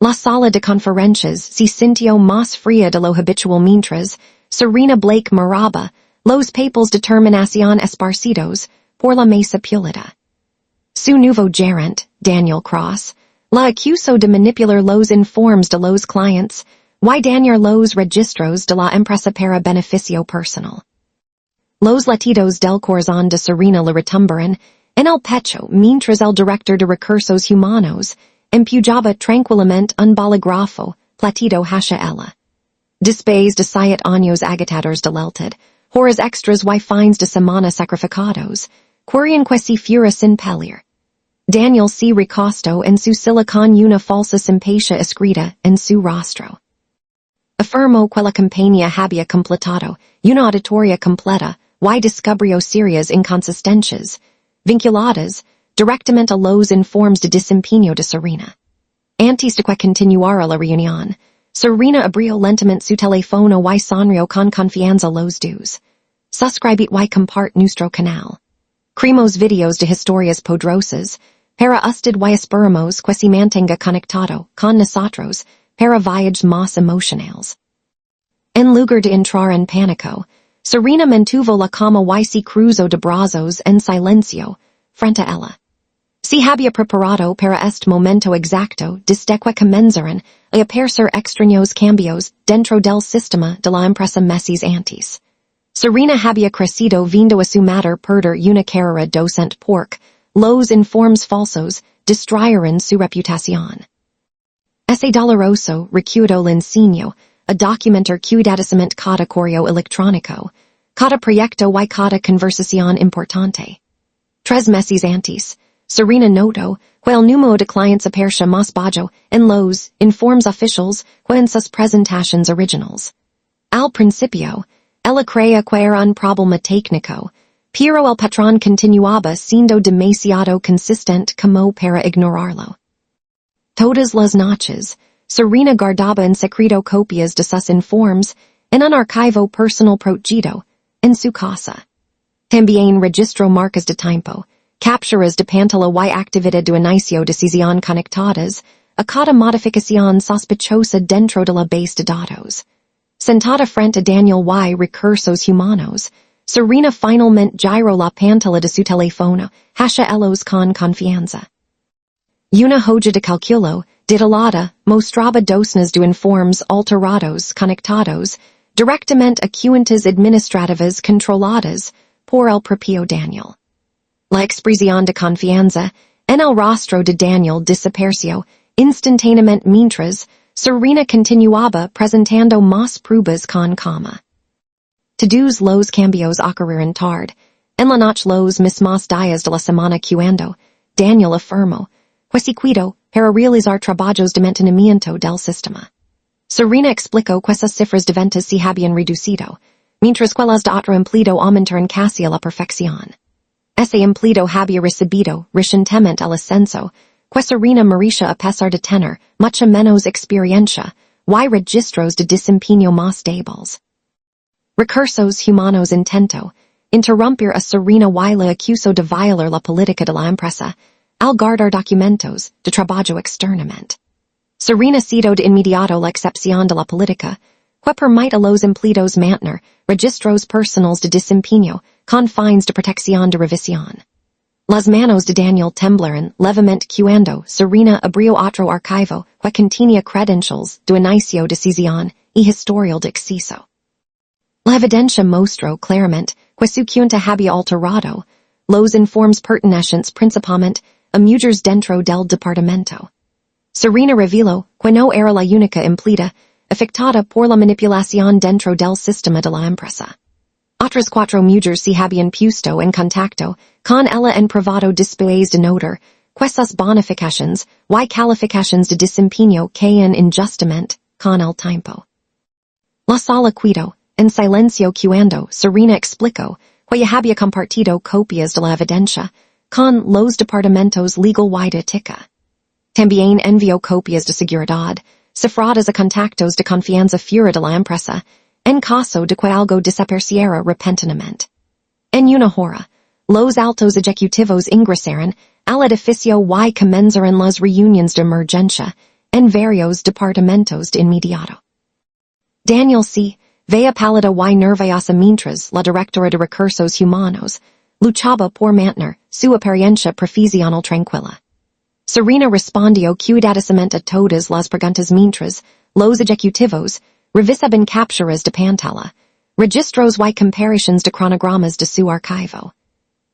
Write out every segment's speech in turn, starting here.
La sala de conferencias se sintió más fría de lo habitual mientras Serena Blake miraba los papeles determinación esparcidos por la mesa púlida. Su nuevo gerente, Daniel Cross, la acusó de manipular los informes de los clientes y dañar los registros de la empresa para beneficio personal. Los latidos del corazón de Serena le retumbaron en el pecho mientras el director de recursos humanos empujaba tranquilamente un bolígrafo platido hacia ella. Después de 7 años agitados de lealtad, horas extras y fines de semana sacrificados, querían que se fuera sin pelear. Daniel se recostó en su silla con una falsa simpatia escrita en su rostro. Afirmó que la campaña había completado una auditoría completa y descubrió serias inconsistencias, vinculadas directamente a los informes de desempeño de Serena. Antes de que continuara la reunión, Serena abrió lentamente su teléfono y sonrió con confianza los dos. Suscribid y compart nuestro canal. Creamos videos de historias poderosas para usted y esperamos que se mantenga conectado con nosotros para viajes más emocionales. En lugar de entrar en pánico, Serena mantuvo la calma y se cruzó de brazos en silencio frente a ella. Se había preparado para este momento exacto desde que comenzaron a aparecer extraños cambios dentro del sistema de la empresa meses antes. Serena había crecido viendo a su madre perder una carrera docente porque los informes falsos destruyeron su reputación. Ese doloroso recuerdo le enseñó a documentar cuidadosamente cada correo electrónico, cada proyecto y cada conversación importante. 3 meses antes, Serena notó que el número de clientes aparecía más bajo en los informes oficiales que en sus presentaciones originales. Al principio, ella creía que era un problema técnico, pero el patrón continuaba siendo demasiado consistente como para ignorarlo. Todas las noches, Serena guardaba en secreto copias de sus informes en un archivo personal protegido en su casa. También registró marcas de tiempo, capturas de pantalla y actividad de inicio de sesión conectadas a cada modificación sospechosa dentro de la base de datos. Sentada frente a Daniel y recursos humanos, Serena finalmente giró la pantalla de su teléfono hacia ellos con confianza. Una hoja de cálculo titulada mostraba docenas de informes alterados conectados directamente a cuentas administrativas controladas por el propio Daniel. La expresión de confianza en el rostro de Daniel desapareció instantáneamente mientras Serena continuaba presentando más pruebas con calma. Todos los cambios ocurrieron tarde, en la noche los mismos días de la semana cuando Daniel afirmó que se cuidó para realizar trabajos de mantenimiento del sistema. Serena explicó que esas cifras de ventas se habían reducido, mientras que las de otro empleado aumentaron casi a la perfección. Ese empleado había recibido recientemente el ascenso, que Serena merecía a pesar de tener mucha menos experiencia y registros de desempeño más débiles. Recursos humanos intentó interrumpir a Serena y le acusó de violar la política de la empresa al guardar documentos de trabajo externamente. Serena citó de inmediato la excepción de la política, que permite a los empleados mantener registros personales de desempeño con fines de protección de revisión. Las manos de Daniel temblaron levemente cuando Serena abrió otro archivo que contenía credentials de inicio de sesión y historial de acceso. La evidencia mostró claramente que su cuenta había alterado los informes pertenecientes principalmente a mujeres dentro del departamento. Serena reveló que no era la única empleada afectada por la manipulación dentro del sistema de la empresa. Otras 4 mujeres se habían puesto en contacto con ella en privado después de notar que sus bonificaciones y calificaciones de desempeño caían injustamente con el tiempo. La sala cuidó en silencio cuando Serena explicó que había compartido copias de la evidencia con los departamentos legal y de ética. También envió copias de seguridad, cifradas a contactos de confianza fuera de la empresa, en caso de que algo desapareciera repentinamente. En una hora, los altos ejecutivos ingresaron al edificio y comenzaron las reuniones de emergencia en varios departamentos de inmediato. Daniel C. Vea palada y nerviosa mientras la directora de recursos humanos luchaba por mantener su apariencia profesional tranquila. Serena respondió cuidadosamente a todas las preguntas mientras los ejecutivos revisaban capturas de pantalla, registros y comparaciones de cronogramas de su archivo.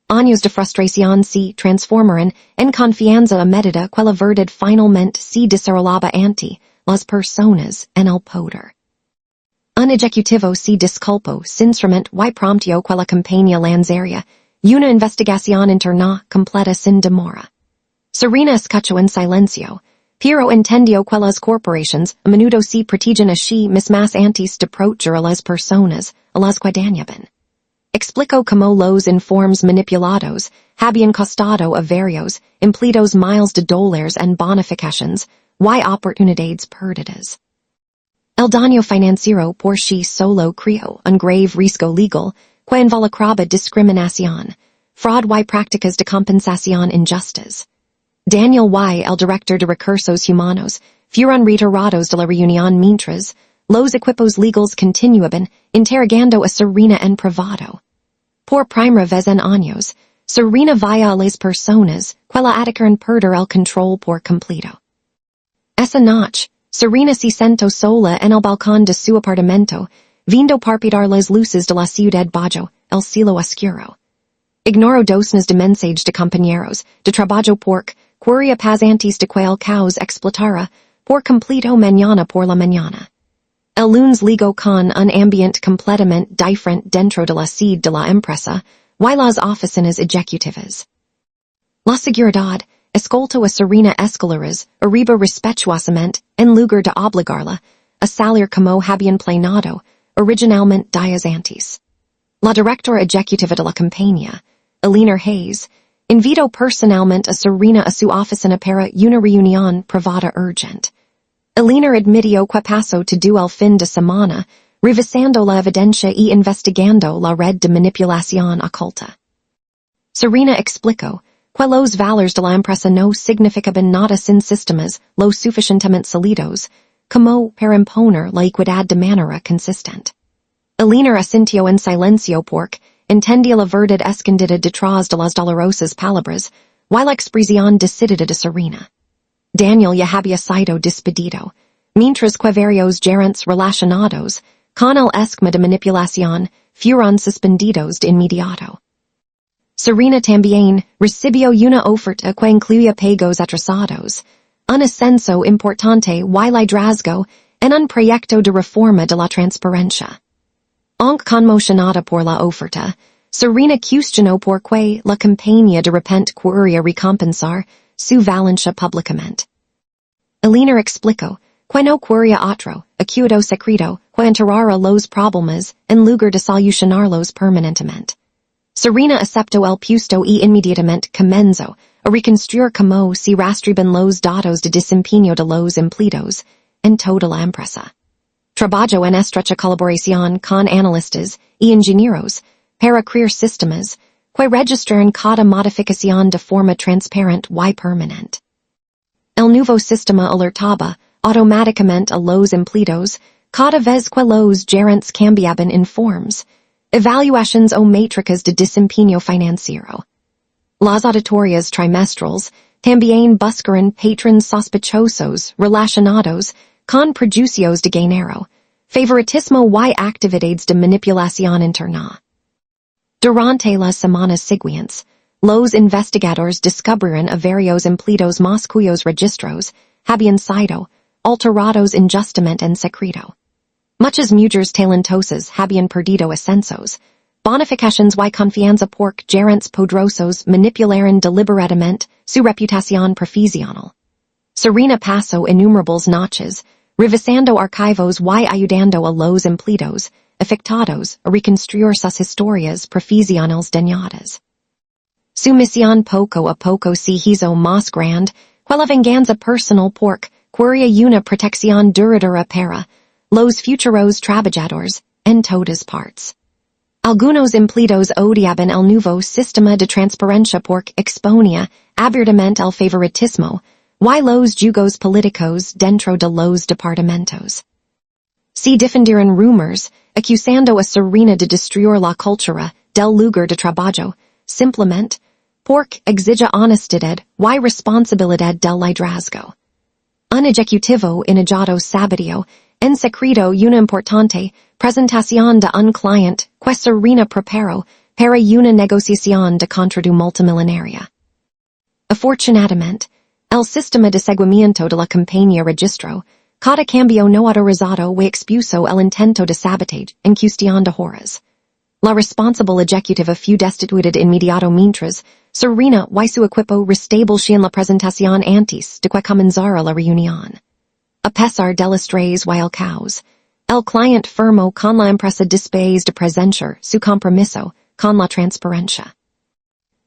Años de frustración se transformaron en confianza a medida que la verdad finalmente se desarrollaba ante las personas en el poder. Un ejecutivo se disculpó sinceramente y promptó que la compañía lanzaría una investigación interna completa sin demora. Serena escuchó en silencio, pero entendió que las corporaciones a menudo se protegen a sí mismas antes de proteger a las personas a las que dañaban. Explicó cómo los informes manipulados habían costado a varios empleados miles de dólares en bonificaciones y oportunidades perdidas. El daño financiero por sí solo creó un grave riesgo legal que involucraba discriminación, fraud y prácticas de compensación injustas. Daniel y el director de recursos humanos fueron retirados de la reunión mientras los equipos legales continuaban interrogando a Serena en privado. Por primera vez en años, Serena veía a las personas que la atacaron perder el control por completo. Esa noche, Serena se sentó sola en el balcón de su apartamento, viendo parpadear las luces de la ciudad bajo el cielo oscuro. Ignoró docenas de mensajes de compañeros de trabajo porque quería paz antes de que el caos explotara por completo mañana por la mañana. El lunes ligó con un ambiente completamente diferente dentro de la sede de la empresa y las oficinas ejecutivas. La seguridad escoltó a Serena escaleras arriba respetuosamente en lugar de obligarla a salir como habían planeado originalmente días antes. La directora ejecutiva de la compañía, Eleanor Hayes, invitó personalmente a Serena a su oficina para una reunión privada urgente. Eleanor admitió que pasó todo el fin de semana revisando la evidencia y investigando la red de manipulación oculta. Serena explicó que los valores de la empresa no significaban nada sin sistemas lo suficientemente sólidos como para imponer la equidad de manera consistente. Eleanor asintió en silencio porque entendía la verdad escondida detrás de las dolorosas palabras y la expresión decidida de Serena. Daniel ya había sido despedido, mientras que varios gerentes relacionados con el esquema de manipulación fueron suspendidos de inmediato. Serena también recibió una oferta que incluía pagos atrasados, un ascenso importante y liderazgo en un proyecto de reforma de la transparencia. Aunque conmocionada por la oferta, Serena cuestionó por qué la compañía de repente quería recompensar su valencia públicamente. Eleanor explicó que no quería otro acuerdo secreto que enterrara los problemas en lugar de solucionarlos permanentemente. Serena aceptó el puesto y inmediatamente comenzó a reconstruir cómo se rastreaban los datos de desempeño de los empleados en toda la empresa. Trabajó en estrecha colaboración con analistas y ingenieros para crear sistemas que registran cada modificación de forma transparente y permanente. El nuevo sistema alertaba automáticamente a los empleados cada vez que los gerentes cambiaban informes, evaluaciones o métricas de desempeño financiero. Las auditorias trimestrales también buscaron patrones sospechosos relacionados con prejuicios de género, favoritismo y actividades de manipulación interna. Durante las semanas siguientes, los investigadores descubrieron a varios empleados más cuyos registros habían sido alterados injustamente en secreto. Muchas mujeres talentosas habían perdido ascensos, bonificaciones y confianza porque gerentes poderosos manipularon deliberadamente su reputación profesional. Serena pasó innumerables noches revisando archivos y ayudando a los empleados afectados a reconstruir sus historias profesionales dañadas. Su misión poco a poco se hizo más grande que la venganza personal porque quería una protección duradera para los futuros trabajadores en todas partes. Algunos empleados odiaban el nuevo sistema de transparencia porque exponía abiertamente el favoritismo y los jugos políticos dentro de los departamentos. Si difundieron rumors, acusando a Serena de destruir la cultura del lugar de trabajo, simplemente, porque exige honestidad y responsabilidad del liderazgo. Un ejecutivo inagado sabio, en secreto una importante presentación de un cliente que Serena preparó para una negociación de contrato multimillonaria. Afortunadamente, el sistema de seguimiento de la compañía registró cada cambio no autorizado y expuso el intento de sabotaje en cuestión de horas. La responsable ejecutiva fue destituida inmediato mientras Serena y su equipo restablecían la presentación antes de que comenzara la reunión. A pesar del estrés y el caos, el cliente firmó con la empresa después de presenciar su compromiso con la transparencia.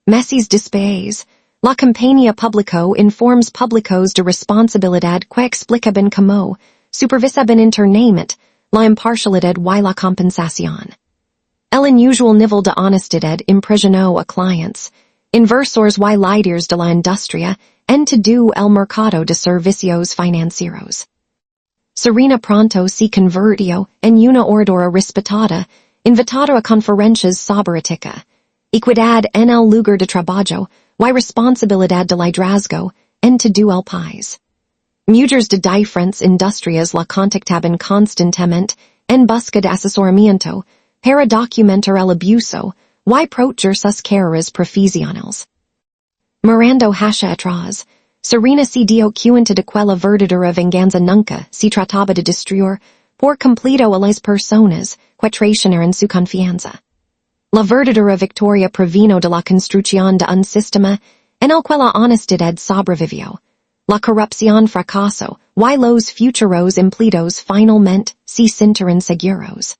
Meses después, la compañía publicó informes públicos de responsabilidad que explicaban cómo supervisaban internamente la imparcialidad y la compensación. El inusual nivel de honestidad impresionó a clientes, inversores y líderes de la industria en todo el mercado de servicios financieros. Serena pronto se convirtió en una oradora respetada, invitada a conferencias sobre ética, equidad en el lugar de trabajo y responsabilidad de liderazgo en todo el país. Mujeres de diferentes industrias la contactaban constantemente en busca de asesoramiento para documentar el abuso y proteger sus carreras profesionales. Mirando hacia atrás, Serena se dio cuenta de que la verdadera venganza nunca se trataba de destruir por completo a las personas que traicionaron su confianza. La verdadera victoria provino de la construcción de un sistema en el que la honestidad sobrevivió, la corrupción fracasó y los futuros empleados finalmente se sintieron seguros.